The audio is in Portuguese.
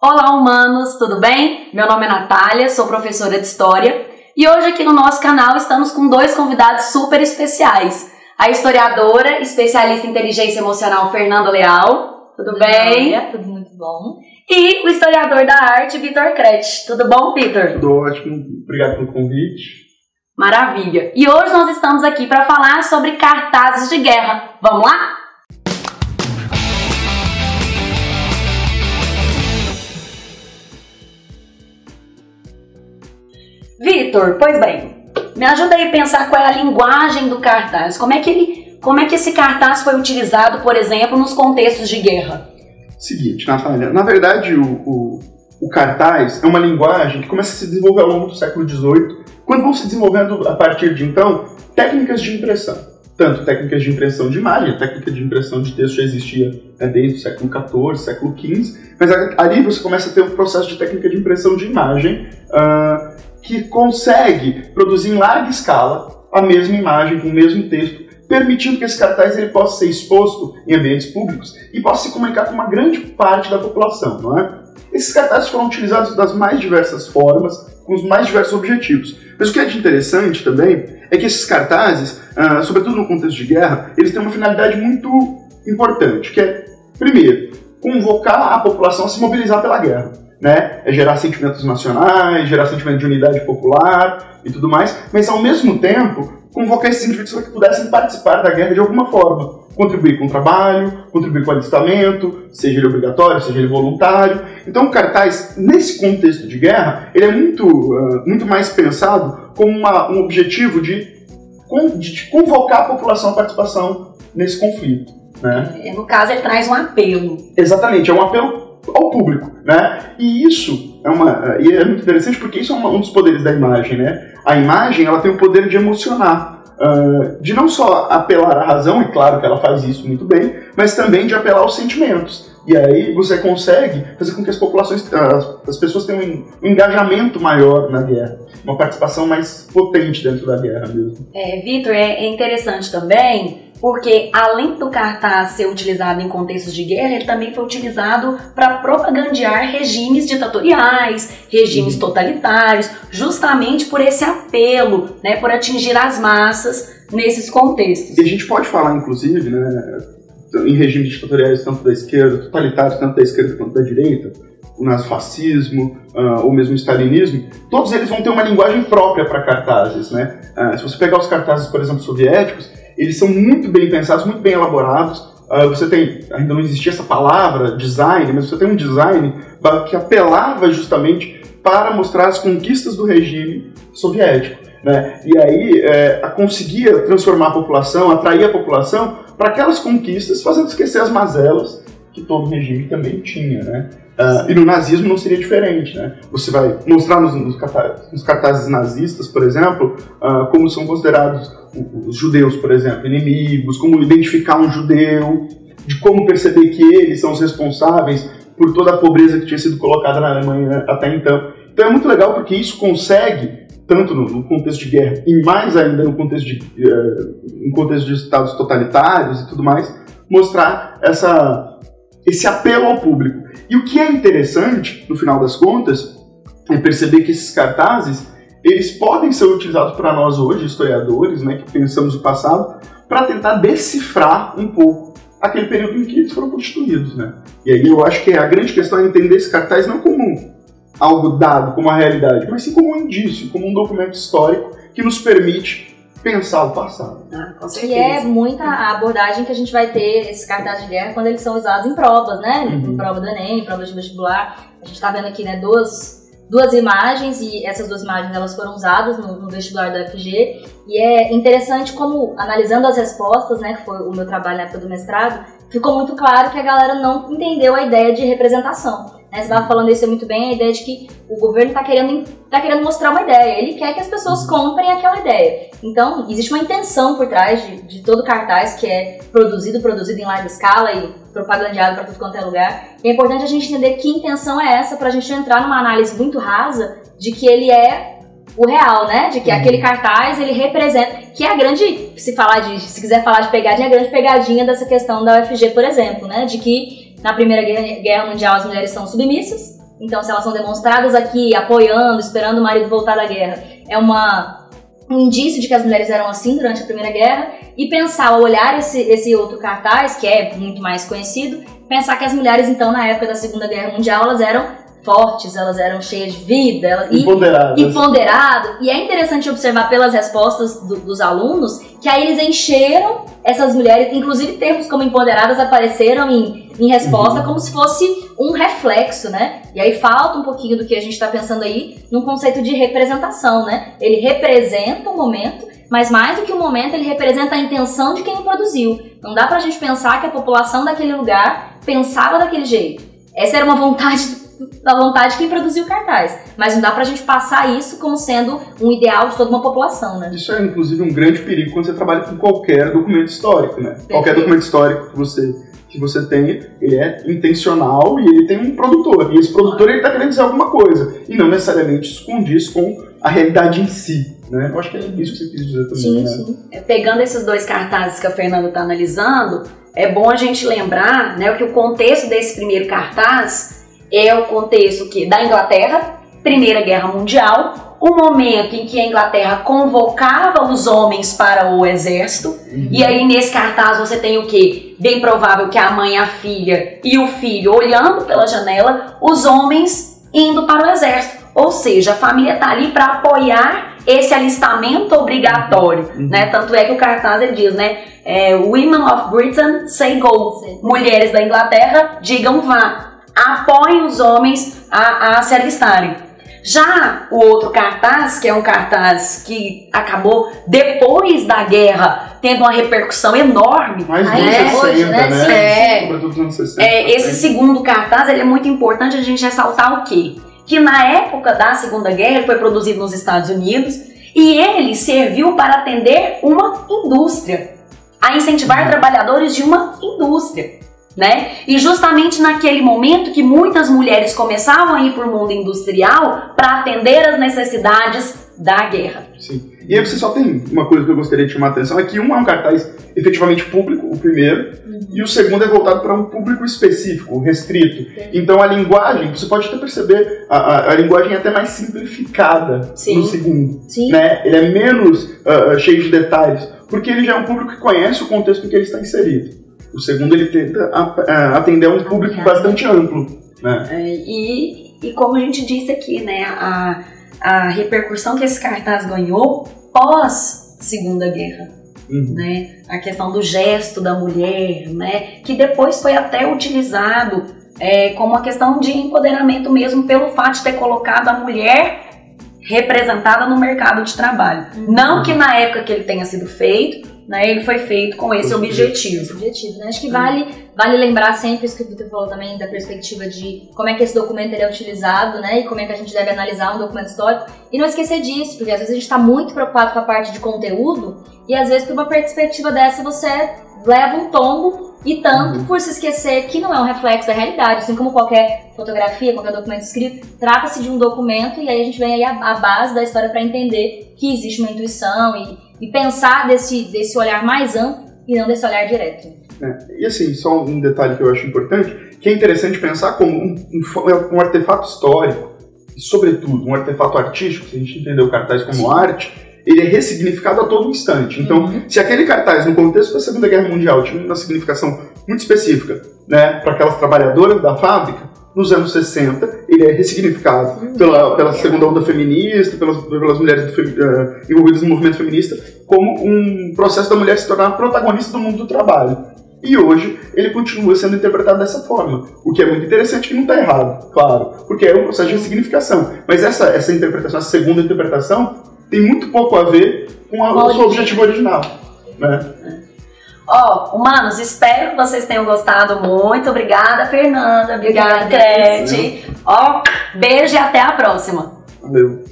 Olá, humanos, tudo bem? Meu nome é Natália, sou professora de História e hoje aqui no nosso canal estamos com dois convidados super especiais. A historiadora, especialista em inteligência emocional Fernanda Leal, tudo bem? Tudo muito bom. E o historiador da arte, Vitor Crete. Tudo bom, Vitor? Tudo ótimo, obrigado pelo convite. Maravilha! E hoje nós estamos aqui para falar sobre cartazes de guerra. Vamos lá? Vitor, pois bem, me ajuda aí a pensar qual é a linguagem do cartaz. Como é que esse cartaz foi utilizado, por exemplo, nos contextos de guerra? Seguinte, Natália, na verdade o cartaz é uma linguagem que começa a se desenvolver ao longo do século XVIII, quando vão se desenvolvendo, a partir de então, técnicas de impressão. Tanto técnicas de impressão de imagem, a técnica de impressão de texto já existia desde o século XIV, século XV, mas ali você começa a ter um processo de técnica de impressão de imagem que consegue produzir em larga escala a mesma imagem, com o mesmo texto, permitindo que esse cartaz ele possa ser exposto em ambientes públicos e possa se comunicar com uma grande parte da população, não é? Esses cartazes foram utilizados das mais diversas formas, com os mais diversos objetivos. Mas o que é de interessante também é que esses cartazes, sobretudo no contexto de guerra, eles têm uma finalidade muito importante, que é, primeiro, convocar a população a se mobilizar pela guerra, né? É gerar sentimentos nacionais, gerar sentimento de unidade popular e tudo mais, mas ao mesmo tempo convocar esses indivíduos para que pudessem participar da guerra de alguma forma, contribuir com o trabalho, contribuir com o alistamento, seja ele obrigatório, seja ele voluntário. Então o cartaz, nesse contexto de guerra, ele é muito mais pensado como um objetivo de convocar a população à participação nesse conflito, né? No caso, ele traz um apelo. Exatamente, é um apelo ao público, né? E isso é muito interessante porque isso é um dos poderes da imagem, né? A imagem, ela tem o poder de emocionar, de não só apelar à razão, e claro que ela faz isso muito bem, mas também de apelar aos sentimentos. E aí você consegue fazer com que as pessoas tenham um engajamento maior na guerra, uma participação mais potente dentro da guerra mesmo. Vitor, é interessante também, porque além do cartaz ser utilizado em contextos de guerra, ele também foi utilizado para propagandear regimes ditatoriais, regimes totalitários, justamente por esse apelo, né, por atingir as massas nesses contextos. E a gente pode falar, inclusive, né, em regimes ditatoriais tanto da esquerda, totalitários tanto da esquerda quanto da direita, o nazifascismo, ou mesmo o stalinismo, todos eles vão ter uma linguagem própria para cartazes, né? Se você pegar os cartazes, por exemplo, soviéticos, eles são muito bem pensados, muito bem elaborados. Você tem, ainda não existia essa palavra, design, mas você tem um design que apelava justamente para mostrar as conquistas do regime soviético, né? E aí conseguia transformar a população, atrair a população para aquelas conquistas, fazendo esquecer as mazelas que todo regime também tinha, né? E no nazismo não seria diferente, né? Você vai mostrar nos cartazes nazistas, por exemplo, como são considerados os judeus, por exemplo, inimigos, como identificar um judeu, de como perceber que eles são os responsáveis por toda a pobreza que tinha sido colocada na Alemanha até então. Então é muito legal porque isso consegue, tanto no contexto de guerra e mais ainda no contexto de estados totalitários e tudo mais, mostrar esse apelo ao público. E o que é interessante, no final das contas, é perceber que esses cartazes, eles podem ser utilizados para nós hoje, historiadores, né, que pensamos o passado, para tentar decifrar um pouco aquele período em que eles foram constituídos, né? E aí eu acho que a grande questão é entender esse cartaz não como algo dado, como a realidade, mas sim como um indício, como um documento histórico que nos permite pensar o passado. Com certeza. E é muita a abordagem que a gente vai ter esses cartazes de guerra quando eles são usados em provas, né? Em prova do Enem, em prova de vestibular. A gente está vendo aqui, né, duas imagens, e essas duas imagens elas foram usadas no vestibular da UFG. E é interessante como, analisando as respostas, né, que foi o meu trabalho na época do mestrado, ficou muito claro que a galera não entendeu a ideia de representação. Você estava falando isso muito bem, a ideia de que o governo está querendo mostrar uma ideia, ele quer que as pessoas comprem aquela ideia. Então, existe uma intenção por trás de todo cartaz que é produzido em larga escala e propagandeado para tudo quanto é lugar. E é importante a gente entender que intenção é essa para a gente entrar numa análise muito rasa de que ele é o real, né? De que aquele cartaz, ele representa, que é a grande, se quiser falar de pegadinha, a grande pegadinha dessa questão da UFG, por exemplo, né? De que na Primeira Guerra Mundial as mulheres são submissas, Então, se elas são demonstradas aqui, apoiando, esperando o marido voltar da guerra, é um indício de que as mulheres eram assim durante a Primeira Guerra. E pensar, ao olhar esse outro cartaz, que é muito mais conhecido, pensar que as mulheres, então, na época da Segunda Guerra Mundial, elas eram fortes, elas eram cheias de vida, empoderadas. E é interessante observar pelas respostas dos alunos que aí eles encheram essas mulheres, inclusive termos como empoderadas apareceram em resposta como se fosse um reflexo, né? E aí falta um pouquinho do que a gente está pensando aí num conceito de representação, né? Ele representa o momento, mas mais do que o momento, ele representa a intenção de quem o produziu. Não dá pra gente pensar que a população daquele lugar pensava daquele jeito. Essa era uma vontade de quem produziu o cartaz. Mas não dá pra gente passar isso como sendo um ideal de toda uma população, né? Isso é, inclusive, um grande perigo quando você trabalha com qualquer documento histórico, né? Qualquer documento histórico que você tenha, ele é intencional e ele tem um produtor. E esse produtor, ele tá querendo dizer alguma coisa. E não necessariamente isso condiz com a realidade em si, né? Eu acho que é isso que você quis dizer também, sim, né? Sim. Pegando esses dois cartazes que a Fernanda está analisando, é bom a gente lembrar, né, que o contexto desse primeiro cartaz é o contexto da Inglaterra, Primeira Guerra Mundial, o momento em que a Inglaterra convocava os homens para o exército, e aí nesse cartaz você tem o quê? Bem provável que a mãe, a filha e o filho olhando pela janela, os homens indo para o exército. Ou seja, a família está ali para apoiar esse alistamento obrigatório, né? Tanto é que o cartaz ele diz, né? Women of Britain say go. Sim. Mulheres da Inglaterra, digam vá. Apoiem os homens a se alistarem. Já o outro cartaz, que é um cartaz que acabou depois da guerra, tendo uma repercussão enorme. Mais dos anos 60, né? Sobretudo dos anos 60. Esse segundo cartaz ele é muito importante a gente ressaltar o quê? Que na época da Segunda Guerra ele foi produzido nos Estados Unidos e ele serviu para atender uma indústria, a incentivar trabalhadores de uma indústria, né? E justamente naquele momento que muitas mulheres começavam a ir para o mundo industrial para atender as necessidades da guerra. Sim. E aí você só tem uma coisa que eu gostaria de chamar a atenção, é que um é um cartaz efetivamente público, o primeiro, e o segundo é voltado para um público específico, restrito. Então a linguagem, você pode até perceber, a linguagem é até mais simplificada no segundo. Sim. Né? Ele é menos cheio de detalhes, porque ele já é um público que conhece o contexto em que ele está inserido. O segundo ele tenta atender a um público bastante amplo. Né? E como a gente disse aqui, né, a repercussão que esse cartaz ganhou pós Segunda Guerra, né, a questão do gesto da mulher, né, que depois foi até utilizado como uma questão de empoderamento mesmo pelo fato de ter colocado a mulher representada no mercado de trabalho. Não que na época que ele tenha sido feito, né, ele foi feito com esse objetivo. Né? Acho que vale lembrar sempre isso que o Vitor falou também, da perspectiva de como é que esse documento ele é utilizado, né, e como é que a gente deve analisar um documento histórico, e não esquecer disso, porque às vezes a gente está muito preocupado com a parte de conteúdo, e às vezes por uma perspectiva dessa você leva um tombo, e tanto por se esquecer que não é um reflexo da realidade, assim como qualquer fotografia, qualquer documento escrito, trata-se de um documento, e aí a gente vem aí a base da história para entender que existe uma intuição e pensar desse olhar mais amplo e não desse olhar direto. E assim, só um detalhe que eu acho importante, que é interessante pensar como um artefato histórico, e sobretudo um artefato artístico, se a gente entender o cartaz como arte, ele é ressignificado a todo instante. Então, se aquele cartaz, no contexto da Segunda Guerra Mundial, tinha uma significação muito específica, né, para aquelas trabalhadoras da fábrica, nos anos 60, ele é ressignificado pela segunda onda feminista, pelas mulheres envolvidas no movimento feminista, como um processo da mulher se tornar protagonista do mundo do trabalho. E hoje ele continua sendo interpretado dessa forma, o que é muito interessante, que não está errado, claro, porque é um processo de ressignificação. Mas essa interpretação, essa segunda interpretação, tem muito pouco a ver com o seu objetivo original, né? Humanos, espero que vocês tenham gostado muito. Obrigada, Fernanda. Obrigada, Crete. Beijo e até a próxima. Valeu.